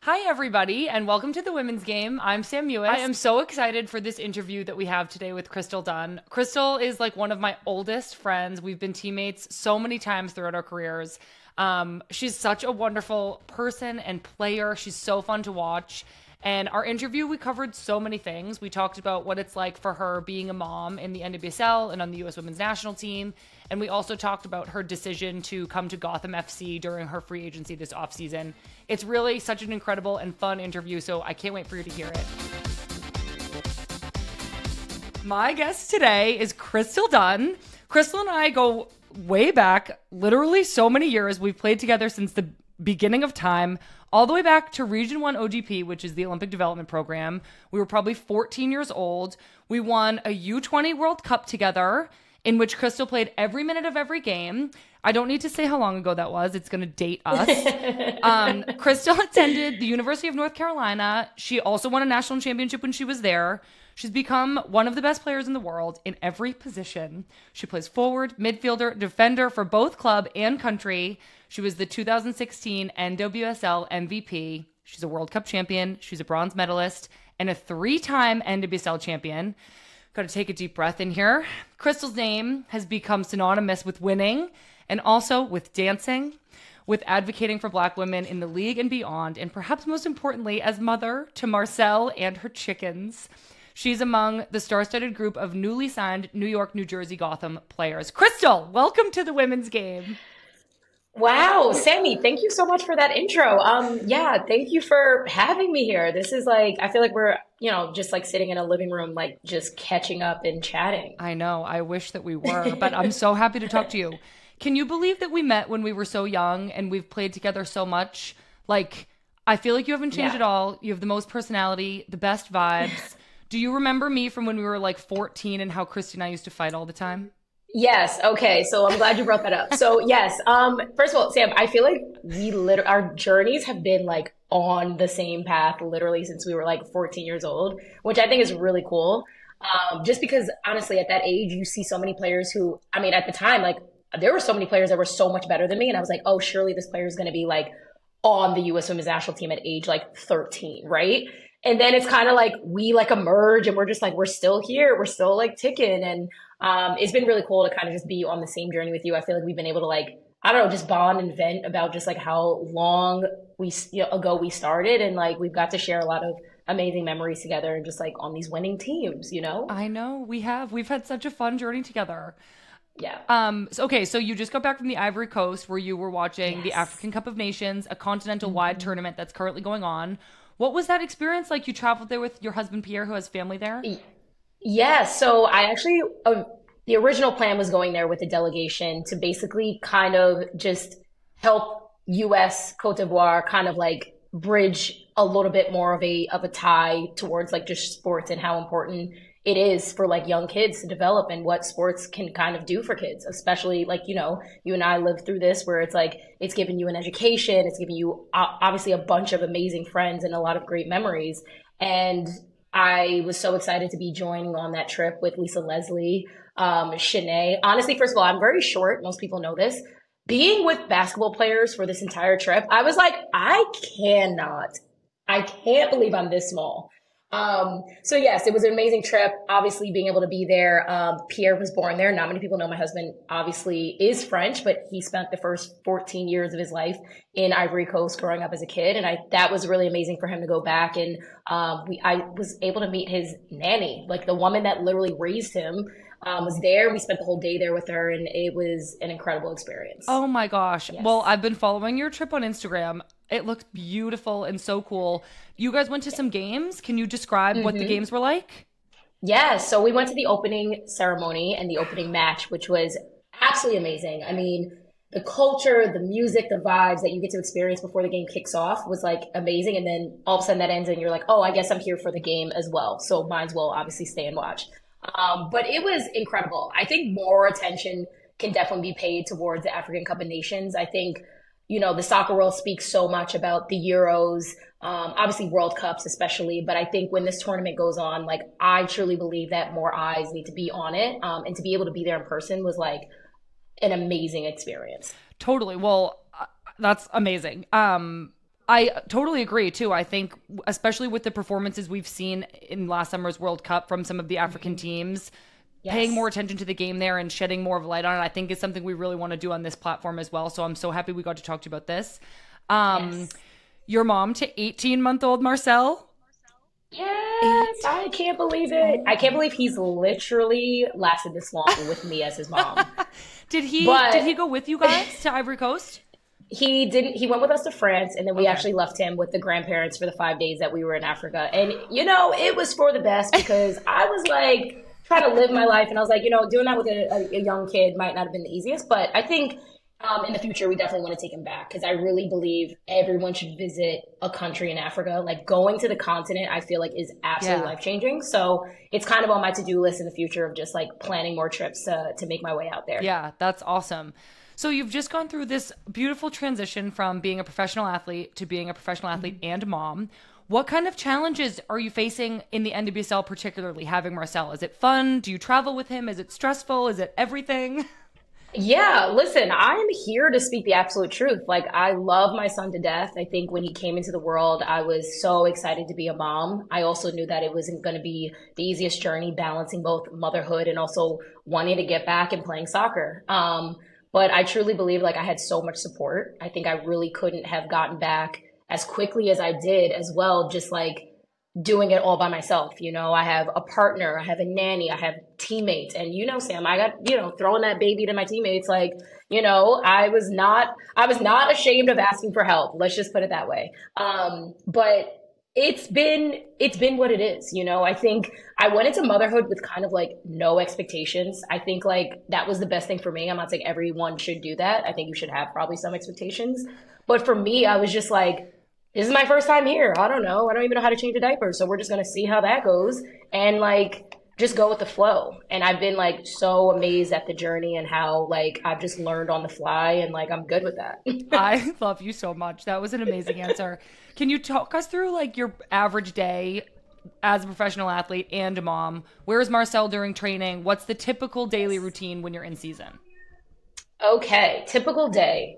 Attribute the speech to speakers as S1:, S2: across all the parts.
S1: Hi, everybody, and welcome to the Women's Game. I'm Sam Mewis. I am so excited for this interview that we have today with Crystal Dunn. Crystal is like one of my oldest friends. We've been teammates so many times throughout our careers. She's such a wonderful person and player. She's so fun to watch. And our interview, we covered so many things. We talked about what it's like for her being a mom in the NWSL and on the U.S. Women's National Team. And we also talked about her decision to come to Gotham FC during her free agency this offseason. It's really such an incredible and fun interview, so I can't wait for you to hear it. My guest today is Crystal Dunn. Crystal and I go way back, literally so many years. We've played together since the beginning of time, all the way back to Region 1 OGP, which is the Olympic Development Program. We were probably 14 years old. We won a U20 World Cup together, in which Crystal played every minute of every game. I don't need to say how long ago that was. It's going to date us. Crystal attended the University of North Carolina. She also won a national championship when she was there. She's become one of the best players in the world in every position. She plays forward, midfielder, defender for both club and country. She was the 2016 NWSL MVP. She's a World Cup champion. She's a bronze medalist and a 3-time NWSL champion. Got to take a deep breath in here. Crystal's name has become synonymous with winning and also with dancing, with advocating for Black women in the league and beyond, and perhaps most importantly, as mother to Marcel and her chickens. She's among the star-studded group of newly signed New York, New Jersey, Gotham players. Crystal, welcome to the Women's Game.
S2: Wow, Sammy, thank you so much for that intro. Thank you for having me here. This is like, I feel like we're, just like sitting in a living room, like just catching up and chatting.
S1: I know. I wish that we were, but I'm so happy to talk to you. Can you believe that we met when we were so young and we've played together so much? Like, I feel like you haven't changed at all. You have the most personality, the best vibes. Do you remember me from when we were like 14 and how Christy and I used to fight all the time?
S2: Yes. Okay. So I'm glad you brought that up. So yes. First of all, Sam, I feel like our journeys have been like on the same path literally since we were like 14 years old, which I think is really cool. Just because honestly, at that age, you see so many players who, I mean, at the time, like there were so many players that were so much better than me. And I was like, oh, surely this player is going to be like on the U.S. Women's National Team at age like 13. Right. And then it's kind of like we like emerge and we're just like, we're still here. We're still like ticking. And it's been really cool to kind of just be on the same journey with you. I feel like we've been able to like, I don't know, just bond and vent about just like how long ago we started. And like, we've got to share a lot of amazing memories together and just like on these winning teams,
S1: I know we have. We've had such a fun journey together.
S2: Yeah.
S1: So you just got back from the Ivory Coast where you were watching the African Cup of Nations, a continental-wide tournament that's currently going on. What was that experience like? You traveled there with your husband, Pierre, who has family there?
S2: Yeah, so I actually, the original plan was going there with a delegation to basically kind of just help US Cote d'Ivoire kind of like bridge a little bit more of a tie towards like just sports and how important it is for like young kids to develop and what sports can kind of do for kids, especially like, you and I lived through this where it's like, it's giving you an education, it's giving you obviously a bunch of amazing friends and a lot of great memories. And I was so excited to be joining on that trip with Lisa Leslie, Shanae. Honestly, first of all, I'm very short. Most people know this. Being with basketball players for this entire trip, I was like, I can't believe I'm this small. So yes, it was an amazing trip. Obviously being able to be there. Pierre was born there. Not many people know my husband obviously is French, but he spent the first 14 years of his life in Ivory Coast growing up as a kid. And that was really amazing for him to go back. And, I was able to meet his nanny, like the woman that literally raised him, was there. We spent the whole day there with her and it was an incredible experience.
S1: Oh my gosh.
S2: Yes.
S1: Well, I've been following your trip on Instagram. It looked beautiful and so cool. You guys went to some games. Can you describe what the games were like?
S2: Yeah, so we went to the opening ceremony and the opening match, which was absolutely amazing. I mean, the culture, the music, the vibes that you get to experience before the game kicks off was like amazing. And then all of a sudden that ends and you're like, oh, I guess I'm here for the game as well. So might as well obviously stay and watch. But it was incredible. I think more attention can definitely be paid towards the African Cup of Nations. I think, the soccer world speaks so much about the Euros, obviously World Cups especially. But I think when this tournament goes on, like I truly believe that more eyes need to be on it. And to be able to be there in person was like an amazing experience.
S1: Totally. Well, that's amazing. I totally agree too. I think especially with the performances we've seen in last summer's World Cup from some of the African teams, paying more attention to the game there and shedding more of a light on it, I think is something we really want to do on this platform as well. So I'm so happy we got to talk to you about this. Your mom to 18-month-old Marcel.
S2: Yes, I can't believe it. I can't believe he's literally lasted this long with me as his mom.
S1: Did he go with you guys to Ivory Coast?
S2: He didn't. He went with us to France, and then we actually left him with the grandparents for the 5 days that we were in Africa. And, it was for the best because I was like trying to live my life. And I was like, doing that with a young kid might not have been the easiest. But I think in the future, we definitely want to take him back because I really believe everyone should visit a country in Africa. Like going to the continent, I feel like is absolutely life-changing. So it's kind of on my to-do list in the future of just like planning more trips to make my way out there.
S1: Yeah, that's awesome. So you've just gone through this beautiful transition from being a professional athlete to being a professional athlete and mom. What kind of challenges are you facing in the NWSL, particularly having Marcel? Is it fun? Do you travel with him? Is it stressful? Is it everything?
S2: Yeah, listen, I'm here to speak the absolute truth. Like, I love my son to death. I think when he came into the world, I was so excited to be a mom. I also knew that it wasn't going to be the easiest journey balancing both motherhood and also wanting to get back and playing soccer. But I truly believe like I had so much support. I think I really couldn't have gotten back as quickly as I did as well, just like doing it all by myself. I have a partner, I have a nanny, I have teammates. And Sam, I got, throwing that baby to my teammates, like, I was not ashamed of asking for help. Let's just put it that way. But it's been what it is. I think I went into motherhood with kind of like no expectations. I think like that was the best thing for me. I'm not saying everyone should do that. I think you should have probably some expectations. But for me, I was just like, this is my first time here. I don't know. I don't even know how to change a diaper. So we're just going to see how that goes and like just go with the flow. And I've been like so amazed at the journey and how like I've just learned on the fly and like I'm good with that.
S1: I love you so much. That was an amazing answer. Can you talk us through like your average day as a professional athlete and a mom? Where is Marcel during training? What's the typical daily routine when you're in season?
S2: Okay, typical day.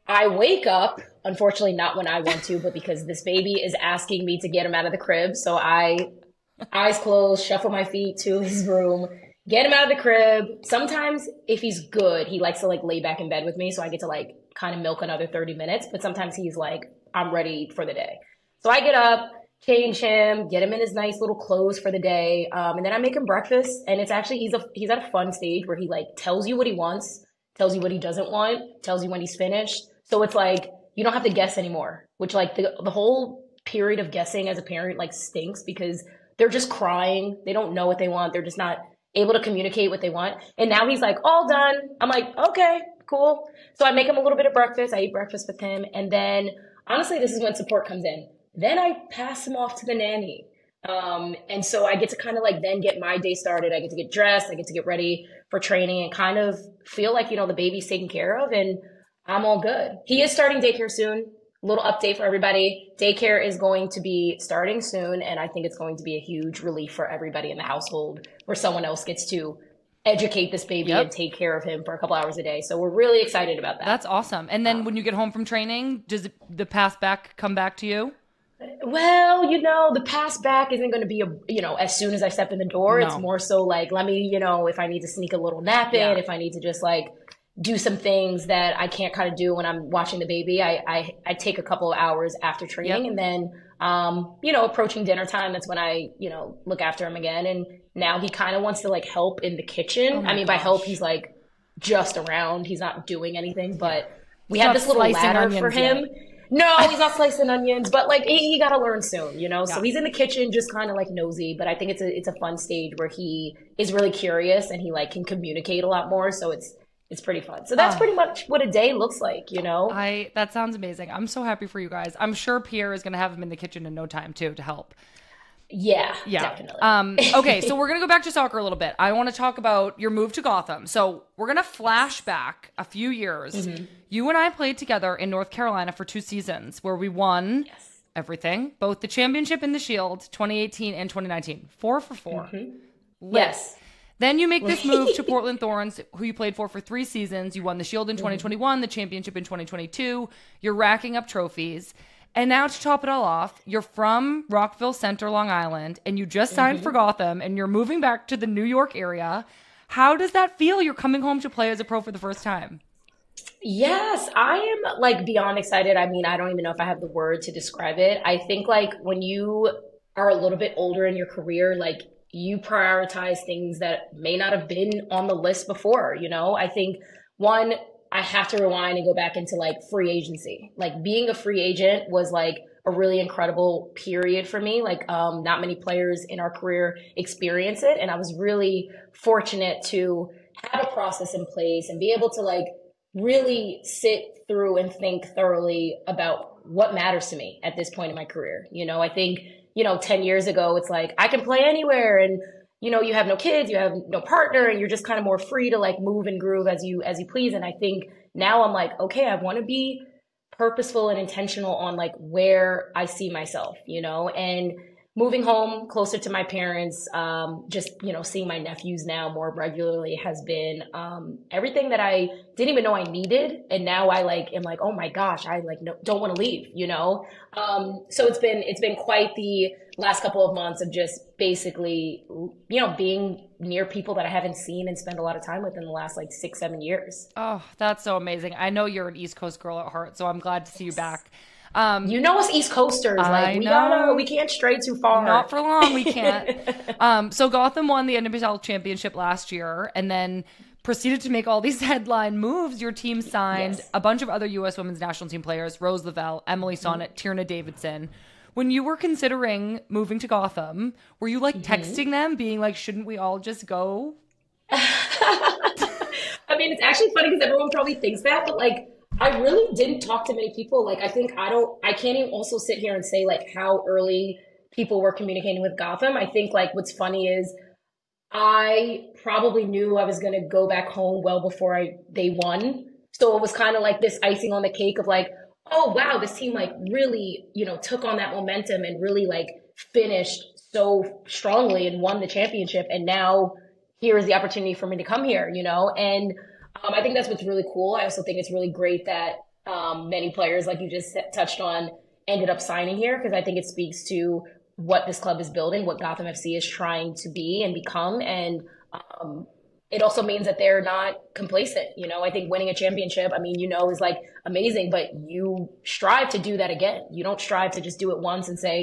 S2: I wake up, unfortunately not when I want to, but because this baby is asking me to get him out of the crib. So I, eyes closed, shuffle my feet to his room, get him out of the crib. Sometimes if he's good, he likes to like lay back in bed with me. So I get to like kind of milk another 30 minutes. But sometimes he's like, I'm ready for the day. So I get up, change him, get him in his nice little clothes for the day. And then I make him breakfast. And it's actually, he's at a fun stage where he like tells you what he wants, tells you what he doesn't want, tells you when he's finished. So it's like, you don't have to guess anymore, which like the whole period of guessing as a parent like stinks because they're just crying. They don't know what they want. They're just not able to communicate what they want. And now he's like, all done. I'm like, okay, cool. So I make him a little bit of breakfast. I eat breakfast with him. And then honestly, this is when support comes in. Then I pass him off to the nanny. And so I get to kind of like then get my day started. I get to get dressed. I get to get ready for training and kind of feel like, the baby's taken care of and I'm all good. He is starting daycare soon. Little update for everybody. Daycare is going to be starting soon. And I think it's going to be a huge relief for everybody in the household where someone else gets to educate this baby and take care of him for a couple hours a day. So we're really excited about that.
S1: That's awesome. And then when you get home from training, does the pass back come back to you?
S2: Well, the pass back isn't going to be, as soon as I step in the door. No. It's more so like, let me, if I need to sneak a little nap in, if I need to just like do some things that I can't kind of do when I'm watching the baby. I take a couple of hours after training and then, approaching dinner time, that's when I, look after him again. And now he kind of wants to like help in the kitchen. By help, he's like just around. He's not doing anything, but we have this little ladder for him. Yet. No, he's not slicing onions, but like he got to learn soon, So he's in the kitchen, just kind of like nosy. But I think it's a fun stage where he is really curious and he like can communicate a lot more. So it's pretty fun. So that's pretty much what a day looks like,
S1: That sounds amazing. I'm so happy for you guys. I'm sure Pierre is going to have him in the kitchen in no time too to help.
S2: Yeah, definitely.
S1: Okay, so we're going to go back to soccer a little bit. I want to talk about your move to Gotham. So we're going to flash back a few years. Mm-hmm. You and I played together in North Carolina for 2 seasons where we won everything, both the championship and the Shield, 2018 and 2019. 4 for 4.
S2: Mm-hmm. Yes.
S1: Then you make this move to Portland Thorns, who you played for 3 seasons. You won the Shield in 2021, the championship in 2022. You're racking up trophies. And now to top it all off, you're from Rockville Center, Long Island, and you just signed for Gotham, and you're moving back to the New York area. How does that feel? You're coming home to play as a pro for the first time.
S2: Yes, I am like beyond excited. I mean, I don't even know if I have the word to describe it. I think like when you are a little bit older in your career, like you prioritize things that may not have been on the list before, you know? I think one, I have to rewind and go back into like free agency. Like being a free agent was like a really incredible period for me. Like not many players in our career experience it. And I was really fortunate to have a process in place and be able to like really sit through and think thoroughly about what matters to me at this point in my career. You know, I think, 10 years ago, it's like, I can play anywhere and, you have no kids, you have no partner, and you're just kind of more free to like move and groove as you please. And I think now I'm like, okay, I want to be purposeful and intentional on like where I see myself, and moving home closer to my parents, just, seeing my nephews now more regularly has been everything that I didn't even know I needed. And now I like am like, oh my gosh, I like don't want to leave, So it's been quite the last couple of months of just basically, being near people that I haven't seen and spent a lot of time with in the last like 6-7 years.
S1: Oh, that's so amazing. I know you're an East Coast girl at heart, so I'm glad to see you back.
S2: Us East Coasters, like we can't stray too far.
S1: Not for long, we can't. So Gotham won the NWSL championship last year and then proceeded to make all these headline moves. Your team signed a bunch of other U.S. women's national team players, Rose Lavelle, Emily Sonnet, Tierna Davidson. When you were considering moving to Gotham, were you like texting them being like, shouldn't we all just go?
S2: I mean, it's actually funny because everyone probably thinks that, but like, I really didn't talk to many people. Like, I think I can't even also sit here and say like how early people were communicating with Gotham. I think like what's funny is I probably knew I was going to go back home well before they won. So it was kind of like this icing on the cake of like, oh, wow, this team like really, took on that momentum and really like finished so strongly and won the championship. And now here is the opportunity for me to come here, and I think that's what's really cool. I also think it's really great that many players, like you just touched on, ended up signing here because I think it speaks to what this club is building, what Gotham FC is trying to be and become. And it also means that they're not complacent. I think winning a championship, is like amazing, but you strive to do that again. You don't strive to just do it once and say,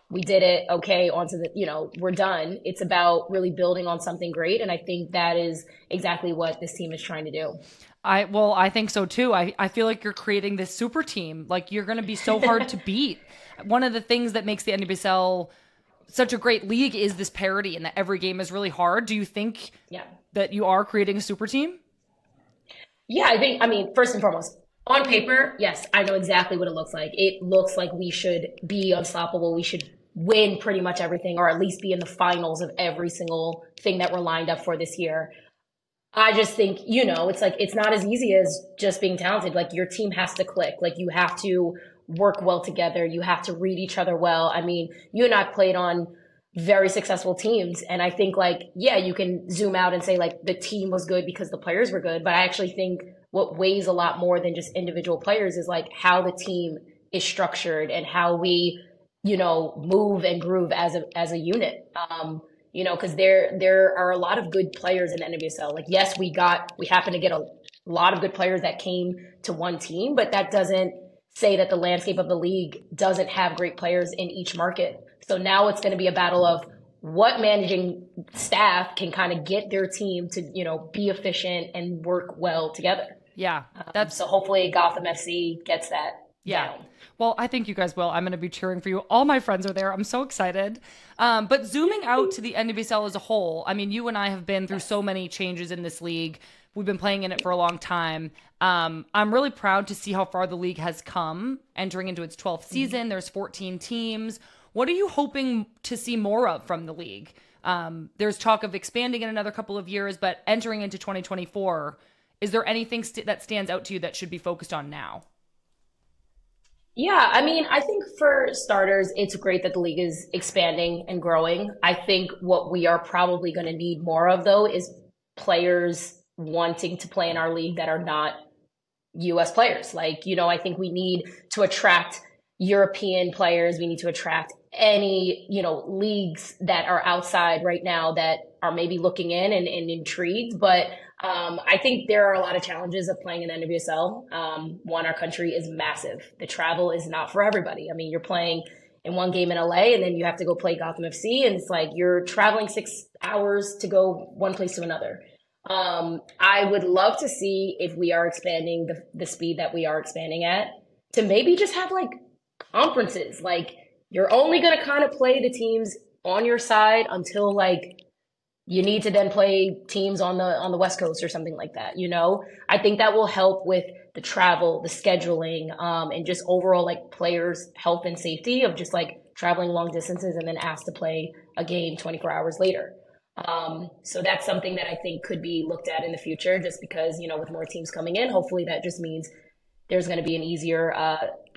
S2: we did it. Okay. On to the, we're done. It's about really building on something great. And I think that is exactly what this team is trying to do.
S1: I think so too. I feel like you're creating this super team. Like you're going to be so hard to beat. One of the things that makes the NWSL such a great league is this parity and that every game is really hard. Do you think that you are creating a super team?
S2: Yeah, first and foremost, on paper, yes, I know exactly what it looks like. It looks like we should be unstoppable. We should win pretty much everything, or at least be in the finals of every single thing that we're lined up for this year. I just think, it's like, it's not as easy as just being talented. Like your team has to click. Like you have to work well together. You have to read each other well. I mean, you and I played on very successful teams. And I think like, yeah, you can zoom out and say like the team was good because the players were good. But I actually think what weighs a lot more than just individual players is like how the team is structured and how we, move and groove as a unit. Because there are a lot of good players in NWSL. Like, yes, we happen to get a lot of good players that came to one team, but that doesn't say that the landscape of the league doesn't have great players in each market. So now it's going to be a battle of what managing staff can kind of get their team to, be efficient and work well together.
S1: Yeah.
S2: So hopefully Gotham FC gets that down.
S1: Well, I think you guys will. I'm going to be cheering for you. All my friends are there. I'm so excited. But zooming out to the NWSL as a whole, you and I have been through so many changes in this league. We've been playing in it for a long time. I'm really proud to see how far the league has come, entering into its 12th season. There's 14 teams. What are you hoping to see more of from the league? There's talk of expanding in another couple of years, but entering into 2024, is there anything that stands out to you that should be focused on now?
S2: Yeah, I think for starters, it's great that the league is expanding and growing. I think what we are probably going to need more of, though, is players wanting to play in our league that are not U.S. players. Like, I think we need to attract European players. We need to attract any, leagues that are outside right now that are maybe looking in and intrigued. But I think there are a lot of challenges of playing in NWSL. One, our country is massive. The travel is not for everybody. I mean, you're playing in one game in LA and then you have to go play Gotham FC, and it's like you're traveling 6 hours to go one place to another. I would love to see, if we are expanding the speed that we are expanding at, to maybe just have like conferences. Like, you're only going to kind of play the teams on your side until like you need to then play teams on the West Coast or something like that. I think that will help with the travel, the scheduling, and just overall like players' health and safety of just like traveling long distances and then asked to play a game 24 hours later. So that's something that I think could be looked at in the future, just because, with more teams coming in, hopefully that just means there's going to be an easier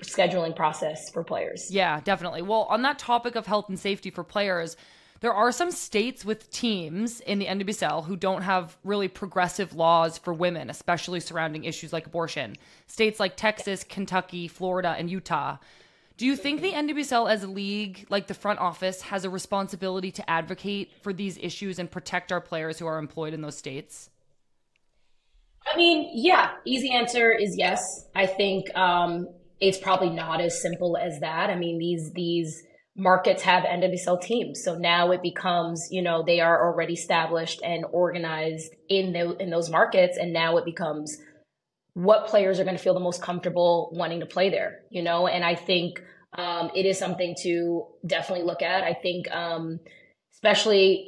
S2: scheduling process for players.
S1: Yeah, definitely. Well, on that topic of health and safety for players, there are some states with teams in the NWSL who don't have really progressive laws for women, especially surrounding issues like abortion. States like Texas, Kentucky, Florida, and Utah. Do you think the NWSL as a league, like the front office, has a responsibility to advocate for these issues and protect our players who are employed in those states?
S2: I mean, yeah, easy answer is yes. I think it's probably not as simple as that. I mean, these markets have NWSL teams, so now it becomes, they are already established and organized in those markets, and now it becomes what players are going to feel the most comfortable wanting to play there, And I think it is something to definitely look at. I think, especially,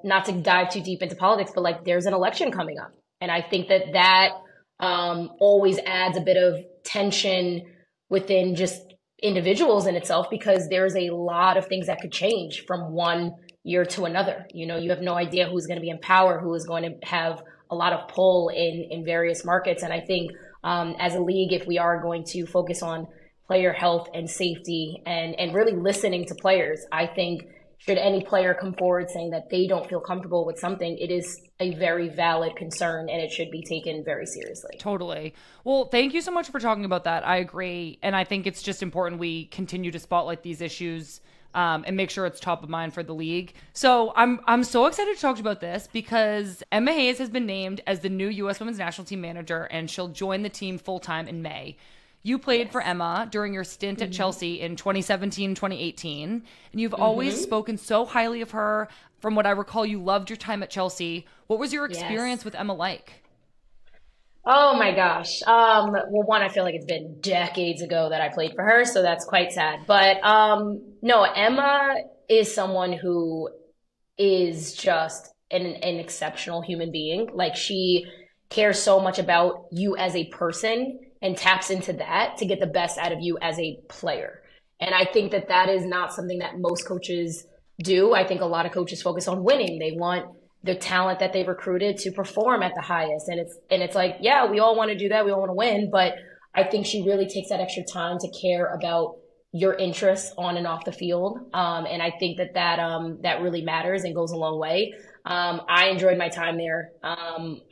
S2: not to dive too deep into politics, but like there's an election coming up. And I think that always adds a bit of tension within just individuals in itself, because there's a lot of things that could change from one year to another. You have no idea who's going to be in power, who is going to have a lot of pull in various markets. And I think as a league, if we are going to focus on player health and safety and really listening to players, I think should any player come forward saying that they don't feel comfortable with something, it is a very valid concern and it should be taken very seriously.
S1: Totally. Well, thank you so much for talking about that. I agree. And I think it's just important we continue to spotlight these issues and make sure it's top of mind for the league. So I'm so excited to talk about this because Emma Hayes has been named as the new U.S. Women's National Team manager, and she'll join the team full-time in May. You played for Emma during your stint at Chelsea in 2017, 2018, and you've always spoken so highly of her. From what I recall, you loved your time at Chelsea. What was your experience with Emma like?
S2: Oh my gosh. Well, one, I feel like it's been decades ago that I played for her, so that's quite sad. But no, Emma is someone who is just an exceptional human being. Like, she cares so much about you as a person and taps into that to get the best out of you as a player. And I think that is not something that most coaches do. I think a lot of coaches focus on winning. They want the talent that they've recruited to perform at the highest. And it's like, yeah, we all want to do that. We all want to win. But I think she really takes that extra time to care about your interests on and off the field. And I think that really matters and goes a long way. I enjoyed my time there.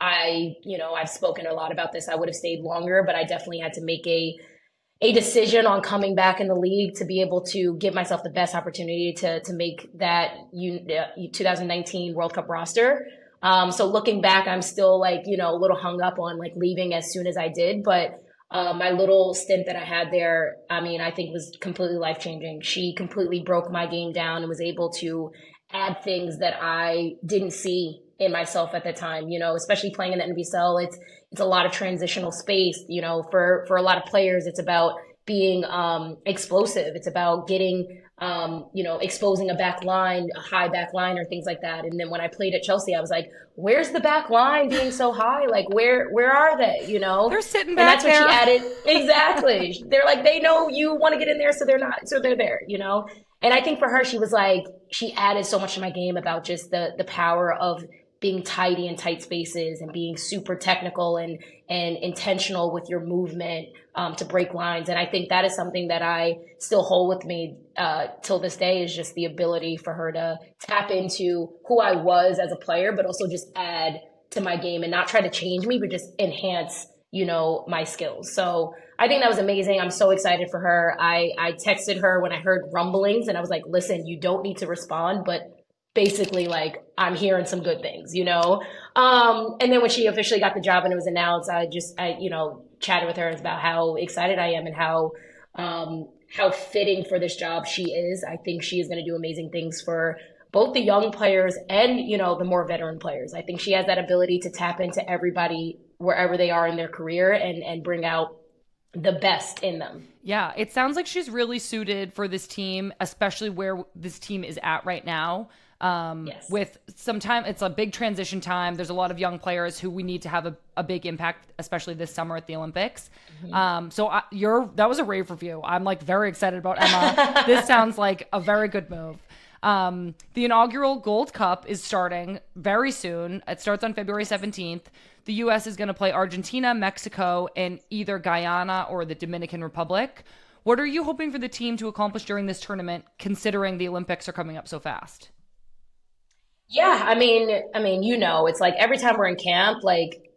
S2: I've spoken a lot about this. I would have stayed longer, but I definitely had to make a decision on coming back in the league to be able to give myself the best opportunity to make that 2019 World Cup roster. So looking back, I'm still like, a little hung up on like leaving as soon as I did. But my little stint that I had there, I mean, I think was completely life-changing. She completely broke my game down and was able to add things that I didn't see in myself at the time, especially playing in the NWSL. It's a lot of transitional space, for a lot of players. It's about being explosive. It's about getting, exposing a back line, a high back line or things like that. And then when I played at Chelsea, I was like, where's the back line being so high? Like, where are they,
S1: They're sitting back there.
S2: And that's what she added. Exactly. They're like, they know you want to get in there, so they're there, And I think for her, she was like, she added so much to my game about just the power of being tidy in tight spaces and being super technical and intentional with your movement to break lines. And I think that is something that I still hold with me till this day, is just the ability for her to tap into who I was as a player, but also just add to my game and not try to change me, but just enhance, my skills. So I think that was amazing. I'm so excited for her. I texted her when I heard rumblings and I was like, listen, you don't need to respond, but basically like I'm hearing some good things, you know? And then when she officially got the job and it was announced, you know, chatted with her about how excited I am and how fitting for this job she is. I think she is going to do amazing things for both the young players and, you know, the more veteran players. I think she has that ability to tap into everybody wherever they are in their career and bring out the best in them.
S1: Yeah, it sounds like she's really suited for this team, especially where this team is at right now.
S2: Yes.
S1: With some time, it's a big transition time. There's a lot of young players who we need to have a big impact, especially this summer at the Olympics. That was a rave review. I'm like very excited about Emma. This sounds like a very good move. The inaugural Gold Cup is starting very soon. It starts on February 17th. The U.S. is going to play Argentina, Mexico, and either Guyana or the Dominican Republic. What are you hoping for the team to accomplish during this tournament, considering the Olympics are coming up so fast?
S2: Yeah, you know, it's like every time we're in camp, like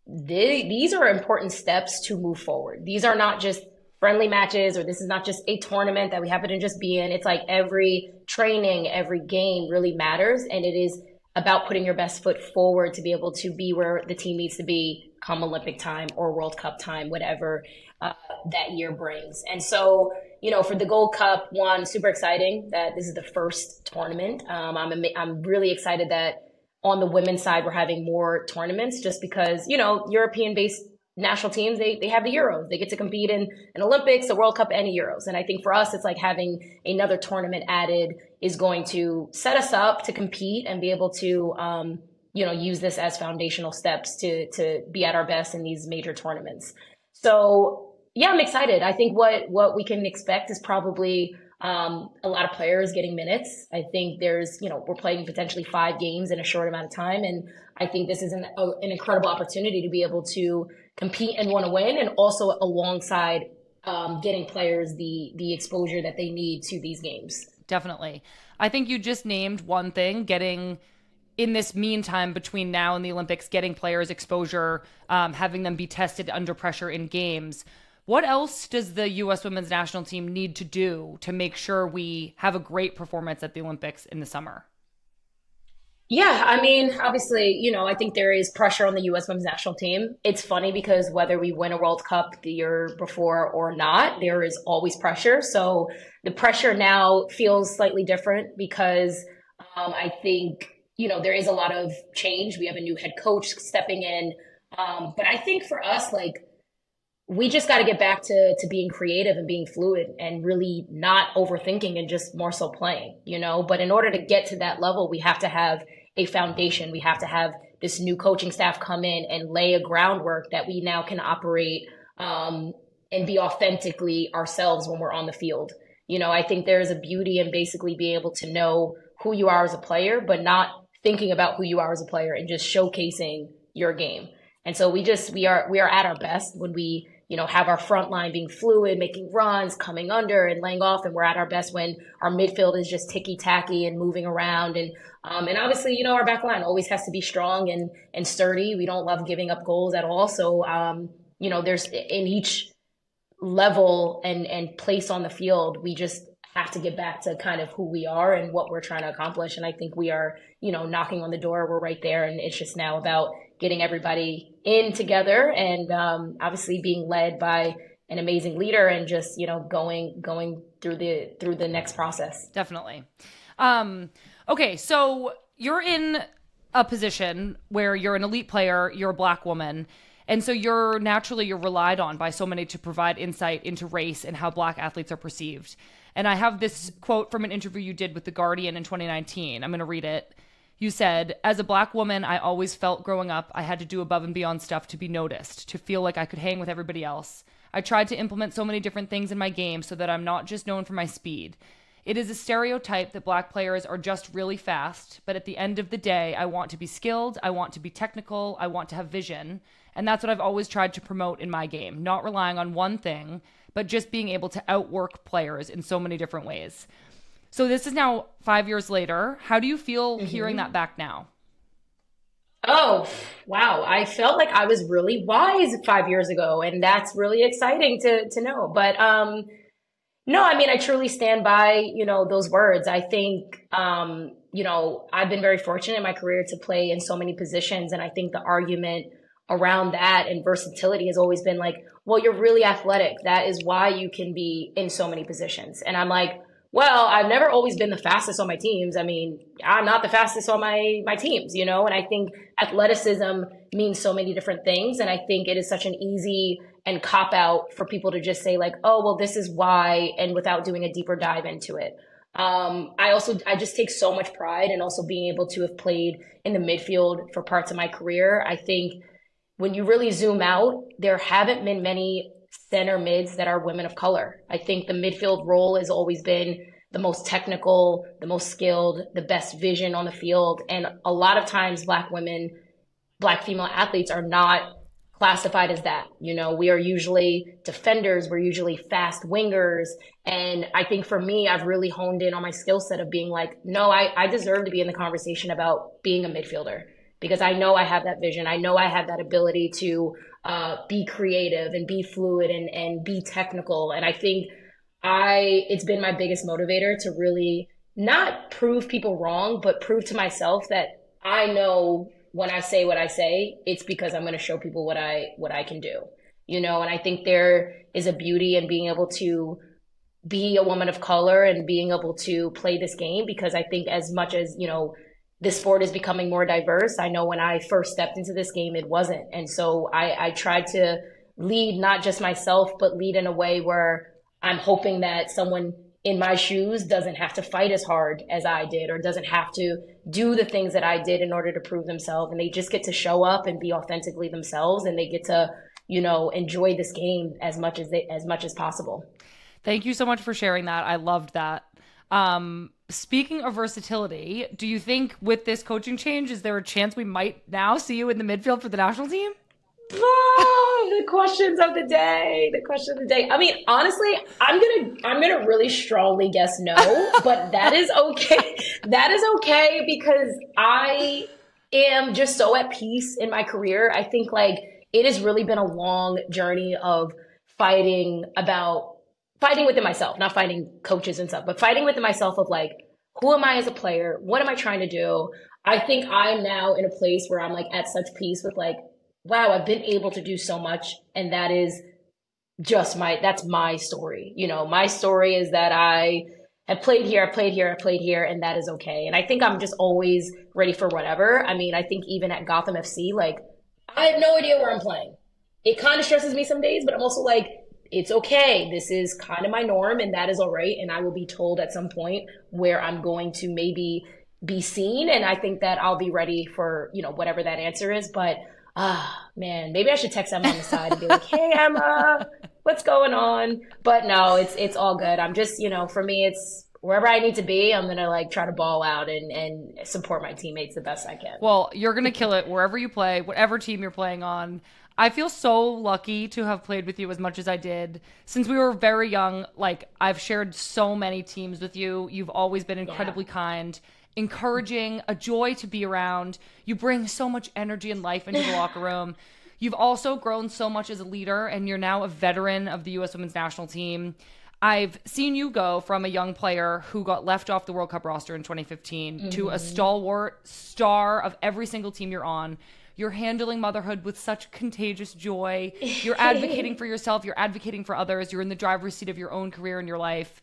S2: these are important steps to move forward. These are not just friendly matches, or this is not just a tournament that we happen to just be in. It's like every training, every game really matters, and it is about putting your best foot forward to be able to be where the team needs to be come Olympic time or World Cup time, whatever that year brings. And so, you know, for the Gold Cup, one, super exciting that this is the first tournament. I'm really excited that on the women's side, we're having more tournaments just because, you know, European-based national teams, they have the Euros. They get to compete in an Olympics, the World Cup, and the Euros. And I think for us, it's like having another tournament added is going to set us up to compete and be able to, you know, use this as foundational steps to be at our best in these major tournaments. So yeah, I'm excited. I think what we can expect is probably a lot of players getting minutes. I think there's, you know, we're playing potentially 5 games in a short amount of time. And I think this is an incredible opportunity to be able to compete and want to win, and also alongside getting players the exposure that they need to these games.
S1: Definitely. I think you just named one thing, getting in this meantime between now and the Olympics, getting players exposure, having them be tested under pressure in games. What else does the U.S. women's national team need to do to make sure we have a great performance at the Olympics in the summer?
S2: Yeah, I mean, obviously, you know, I think there is pressure on the U.S. women's national team. It's funny because whether we win a World Cup the year before or not, there is always pressure. So the pressure now feels slightly different because I think, you know, there is a lot of change. We have a new head coach stepping in. But I think for us, like, we just got to get back to being creative and being fluid and really not overthinking and just more so playing, you know. But in order to get to that level, we have to have a foundation. We have to have this new coaching staff come in and lay a groundwork that we now can operate and be authentically ourselves when we're on the field. You know, I think there's a beauty in basically being able to know who you are as a player, but not thinking about who you are as a player and just showcasing your game. And so we are at our best when we, you know, have our front line being fluid, making runs, coming under and laying off. And we're at our best when our midfield is just ticky tacky and moving around. And obviously, you know, our back line always has to be strong and sturdy. We don't love giving up goals at all. So, you know, there's in each level and place on the field, we just have to get back to kind of who we are and what we're trying to accomplish. And I think we are, you know, knocking on the door. We're right there. And it's just now about getting everybody in together and obviously being led by an amazing leader and just, you know, going through the next process.
S1: Definitely. Okay, so you're in a position where you're an elite player, you're a Black woman, and so you're relied on by so many to provide insight into race and how Black athletes are perceived. And I have this quote from an interview you did with The Guardian in 2019. I'm going to read it. You said, "As a Black woman, I always felt growing up I had to do above and beyond stuff to be noticed, to feel like I could hang with everybody else. I tried to implement so many different things in my game so that I'm not just known for my speed. It is a stereotype that Black players are just really fast, but at the end of the day, I want to be skilled, I want to be technical, I want to have vision, and that's what I've always tried to promote in my game, not relying on one thing, but just being able to outwork players in so many different ways." So this is now 5 years later. How do you feel hearing that back now?
S2: Oh, wow. I felt like I was really wise 5 years ago, and that's really exciting to know. But no, I mean, I truly stand by, those words. I think, I've been very fortunate in my career to play in so many positions. And I think the argument around that and versatility has always been like, well, you're really athletic. That is why you can be in so many positions. And I'm like, well, I've never always been the fastest on my teams. I mean, I'm not the fastest on my teams, and I think athleticism means so many different things. And I think it is such an easy and cop out for people to just say like, oh, well, this is why, and without doing a deeper dive into it. I just take so much pride in also being able to have played in the midfield for parts of my career. I think when you really zoom out, there haven't been many center mids that are women of color. I think the midfield role has always been the most technical, the most skilled, the best vision on the field. And a lot of times Black women, Black female athletes are not classified as that. We are usually defenders, we're usually fast wingers. And I think for me, I've really honed in on my skill set of being like, no, I deserve to be in the conversation about being a midfielder because I know I have that vision. I know I have that ability to be creative and be fluid and be technical. And I think it's been my biggest motivator to really not prove people wrong, but prove to myself that I know when I say what I say, it's because I'm going to show people what I can do, and I think there is a beauty in being able to be a woman of color and being able to play this game, because I think as much as, this sport is becoming more diverse, I know when I first stepped into this game, it wasn't. And so I tried to lead not just myself, but lead in a way where I'm hoping that someone in my shoes doesn't have to fight as hard as I did, or doesn't have to do the things that I did in order to prove themselves. And they just get to show up and be authentically themselves, and they get to, enjoy this game as much as possible.
S1: Thank you so much for sharing that. I loved that. Speaking of versatility, do you think with this coaching change, is there a chance we might now see you in the midfield for the national team?
S2: Oh, the questions of the day. The question of the day. I mean, honestly, I'm gonna really strongly guess no, but that is okay. That is okay because I am just so at peace in my career. I think like it has really been a long journey of fighting within myself, not fighting coaches and stuff, but fighting within myself of like, who am I as a player? What am I trying to do? I think I'm now in a place where I'm like at such peace with like, wow, I've been able to do so much. And that is that's my story. My story is that I have played here, I played here, I played here, and that is okay. And I think I'm just always ready for whatever. I mean, I think even at Gotham FC, like, I have no idea where I'm playing. It kind of stresses me some days, but I'm also like, it's okay. This is kind of my norm, and that is all right. And I will be told at some point where I'm going to maybe be seen. And I think that I'll be ready for, whatever that answer is. But man, maybe I should text Emma on the side and be like, hey, Emma, what's going on? But no, it's all good. I'm just, for me, it's wherever I need to be, I'm going to like try to ball out and support my teammates the best I can.
S1: Well, you're going to kill it wherever you play, whatever team you're playing on. I feel so lucky to have played with you as much as I did. Since we were very young, like I've shared so many teams with you. You've always been incredibly kind, encouraging, a joy to be around. You bring so much energy and life into the locker room. You've also grown so much as a leader, and you're now a veteran of the U.S. Women's National Team. I've seen you go from a young player who got left off the World Cup roster in 2015 to a stalwart star of every single team you're on. You're handling motherhood with such contagious joy. You're advocating for yourself. You're advocating for others. You're in the driver's seat of your own career and your life.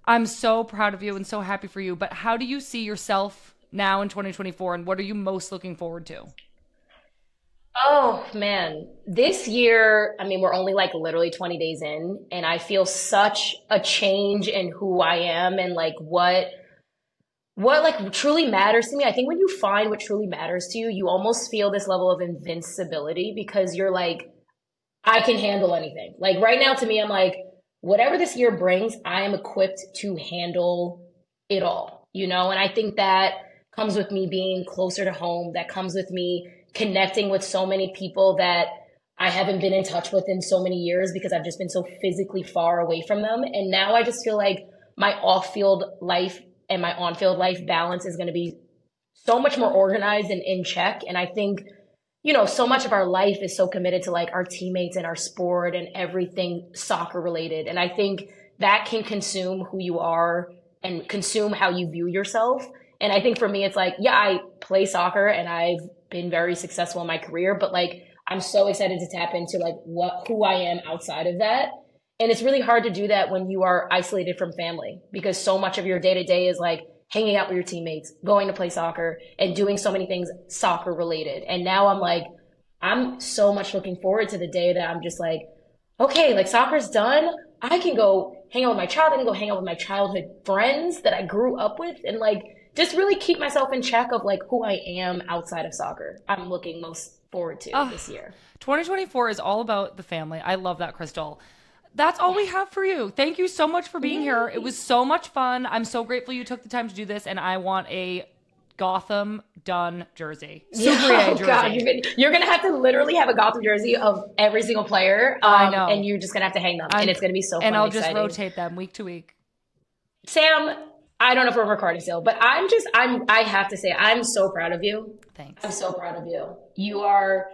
S1: I'm so proud of you and so happy for you. But how do you see yourself now in 2024, and what are you most looking forward to?
S2: Oh man, this year, I mean, we're only like literally 20 days in, and I feel such a change in who I am and like what like truly matters to me. I think when you find what truly matters to you, you almost feel this level of invincibility because you're like, I can handle anything. Like right now to me, I'm like, whatever this year brings, I am equipped to handle it all, And I think that comes with me being closer to home. That comes with me connecting with so many people that I haven't been in touch with in so many years because I've just been so physically far away from them. And now I just feel like my off-field life and my on-field life balance is going to be so much more organized and in check. And I think, you know, so much of our life is so committed to like our teammates and our sport and everything soccer related. And I think that can consume who you are and consume how you view yourself. And I think for me, it's like, yeah, I play soccer and I've been very successful in my career, but like, I'm so excited to tap into like who I am outside of that. And it's really hard to do that when you are isolated from family because so much of your day to day is like hanging out with your teammates, going to play soccer and doing so many things soccer related. And now I'm like, I'm so much looking forward to the day that I'm just like, okay, like soccer's done. I can go hang out with my child. I can go hang out with my childhood friends that I grew up with and like just really keep myself in check of like who I am outside of soccer. I'm looking most forward to this year.
S1: 2024 is all about the family. I love that, Crystal. That's all we have for you. Thank you so much for being here. It was so much fun. I'm so grateful you took the time to do this, and I want a Gotham Dunn jersey. Super jersey.
S2: God, you're going to have to literally have a Gotham jersey of every single player.
S1: I know.
S2: And you're just going to have to hang them, and it's going to be so fun
S1: and I'll
S2: and
S1: just
S2: exciting.
S1: rotate them week to week.
S2: Sam, I don't know if we're recording still, but I have to say, I'm so proud of you.
S1: Thanks.
S2: I'm so proud of you. You are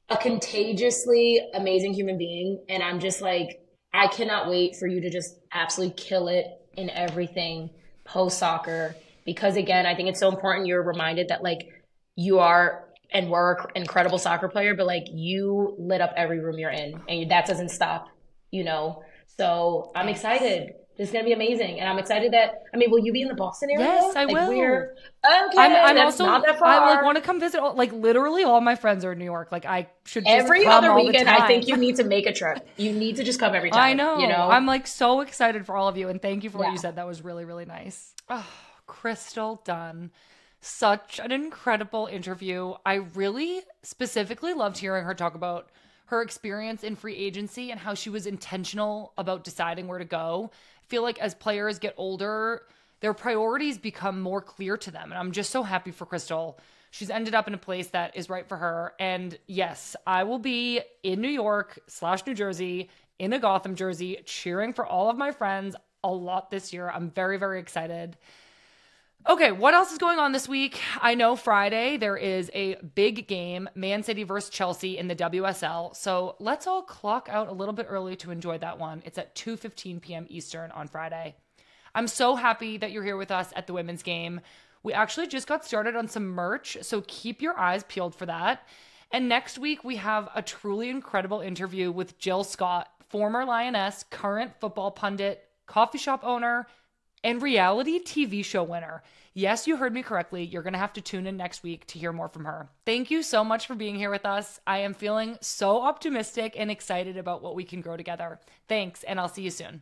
S2: a contagiously amazing human being, and I'm just like, I cannot wait for you to just absolutely kill it in everything post soccer. Because again, I think it's so important you're reminded that like you are and were an incredible soccer player, but like you lit up every room you're in and that doesn't stop, you know? So I'm excited. This is going to be amazing. And I'm excited that, I mean, will you be in the Boston area?
S1: Yes, I
S2: like,
S1: will.
S2: Okay,
S1: I'm
S2: that's
S1: also,
S2: not that far.
S1: I like want to come visit, like literally all my friends are in New York. Like I should just
S2: every
S1: come
S2: other
S1: all
S2: weekend,
S1: the time.
S2: I think you need to make a trip. You need to just come every time.
S1: I know.
S2: You know?
S1: I'm like so excited for all of you. And thank you for what you said. That was really, really nice. Oh, Crystal Dunn. Such an incredible interview. I really specifically loved hearing her talk about her experience in free agency and how she was intentional about deciding where to go. I feel like as players get older, their priorities become more clear to them. And I'm just so happy for Crystal. She's ended up in a place that is right for her. And yes, I will be in New York / New Jersey in a Gotham jersey, cheering for all of my friends a lot this year. I'm very, very excited. Okay, what else is going on this week? I know Friday there is a big game, Man City versus Chelsea in the WSL. So let's all clock out a little bit early to enjoy that one. It's at 2:15 p.m. Eastern on Friday. I'm so happy that you're here with us at the women's game. We actually just got started on some merch, so keep your eyes peeled for that. And next week we have a truly incredible interview with Jill Scott, former Lioness, current football pundit, coffee shop owner, and reality TV show winner. Yes, you heard me correctly. You're going to have to tune in next week to hear more from her. Thank you so much for being here with us. I am feeling so optimistic and excited about what we can grow together. Thanks, and I'll see you soon.